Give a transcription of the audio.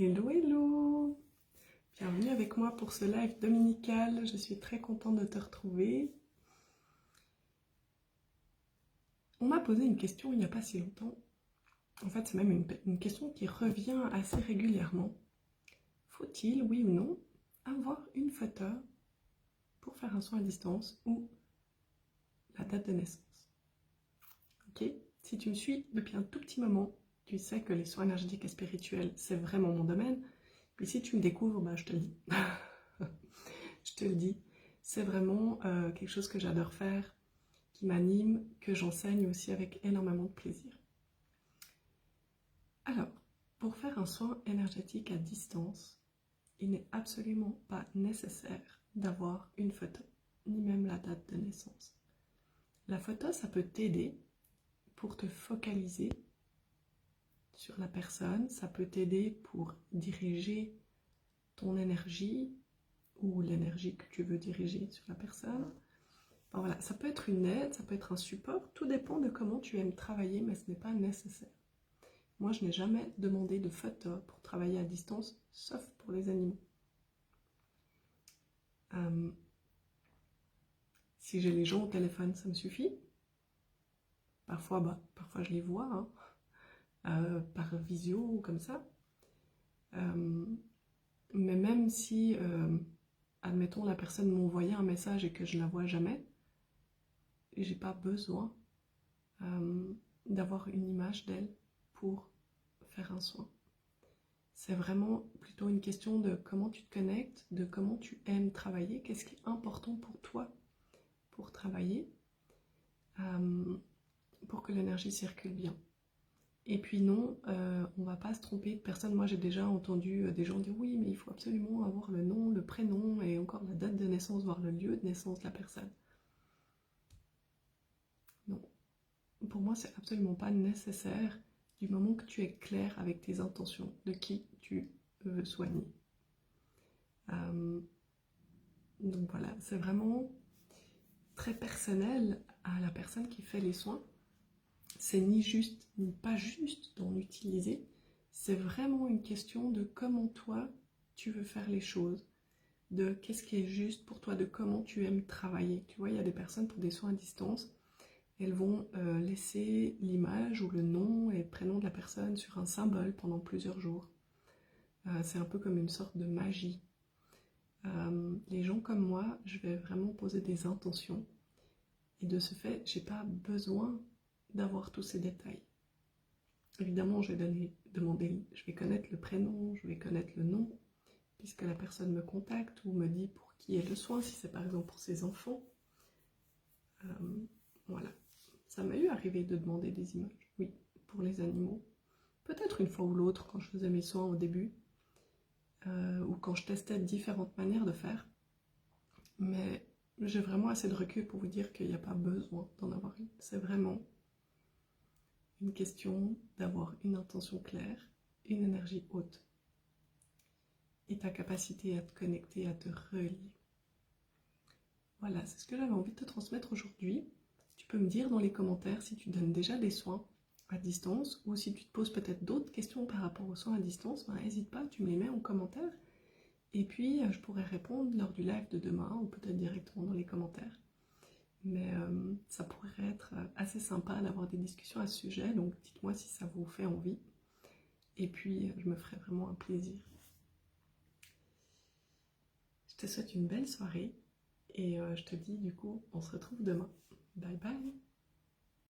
Hello, hello! Bienvenue avec moi pour ce live dominical. Je suis très contente de te retrouver. On m'a posé une question il n'y a pas si longtemps. En fait, c'est même une question qui revient assez régulièrement. Faut-il, oui ou non, avoir une photo pour faire un soin à distance ou la date de naissance? Ok? Si tu me suis depuis un tout petit moment, tu sais que les soins énergétiques et spirituels, c'est vraiment mon domaine. Et si tu me découvres, je te le dis. Je te le dis. C'est vraiment quelque chose que j'adore faire, qui m'anime, que j'enseigne aussi avec énormément de plaisir. Alors, pour faire un soin énergétique à distance, il n'est absolument pas nécessaire d'avoir une photo, ni même la date de naissance. La photo, ça peut t'aider pour te focaliser sur la personne, ça peut t'aider pour diriger ton énergie ou l'énergie que tu veux diriger sur la personne. Enfin, voilà, ça peut être une aide, ça peut être un support, tout dépend de comment tu aimes travailler, mais ce n'est pas nécessaire. Moi, je n'ai jamais demandé de photo pour travailler à distance, sauf pour les animaux. Si j'ai les gens au téléphone, ça me suffit. Parfois je les vois, par visio ou comme ça. Mais même si, admettons, la personne m'a envoyé un message et que je ne la vois jamais, j'ai pas besoin d'avoir une image d'elle pour faire un soin. C'est vraiment plutôt une question de comment tu te connectes, de comment tu aimes travailler, qu'est-ce qui est important pour toi pour travailler, pour que l'énergie circule bien. Et puis non, on ne va pas se tromper de personne. Moi j'ai déjà entendu des gens dire oui, mais il faut absolument avoir le nom, le prénom et encore la date de naissance, voire le lieu de naissance de la personne. Non, pour moi c'est absolument pas nécessaire du moment que tu es clair avec tes intentions, de qui tu veux soigner. Donc voilà, c'est vraiment très personnel à la personne qui fait les soins. C'est ni juste ni pas juste d'en utiliser. C'est vraiment une question de comment toi tu veux faire les choses, de qu'est-ce qui est juste pour toi, de comment tu aimes travailler. Tu vois, il y a des personnes pour des soins à distance, elles vont laisser l'image ou le nom et le prénom de la personne sur un symbole pendant plusieurs jours. C'est un peu comme une sorte de magie. Les gens comme moi, je vais vraiment poser des intentions. Et de ce fait, j'ai pas besoin d'avoir tous ces détails. Évidemment, je vais connaître le prénom, je vais connaître le nom, puisque la personne me contacte ou me dit pour qui est le soin, si c'est par exemple pour ses enfants. Voilà. Ça m'a eu arrivé de demander des images, oui, pour les animaux. Peut-être une fois ou l'autre quand je faisais mes soins au début, ou quand je testais différentes manières de faire. Mais j'ai vraiment assez de recul pour vous dire qu'il n'y a pas besoin d'en avoir une. C'est vraiment une question d'avoir une intention claire, une énergie haute et ta capacité à te connecter, à te relier. Voilà, c'est ce que j'avais envie de te transmettre aujourd'hui. Tu peux me dire dans les commentaires si tu donnes déjà des soins à distance ou si tu te poses peut-être d'autres questions par rapport aux soins à distance, n'hésite pas, tu me les mets en commentaire et puis je pourrai répondre lors du live de demain ou peut-être directement dans les commentaires. Mais ça pourrait être assez sympa d'avoir des discussions à ce sujet, donc dites-moi si ça vous fait envie. Et puis, je me ferai vraiment un plaisir. Je te souhaite une belle soirée et je te dis du coup, on se retrouve demain. Bye bye!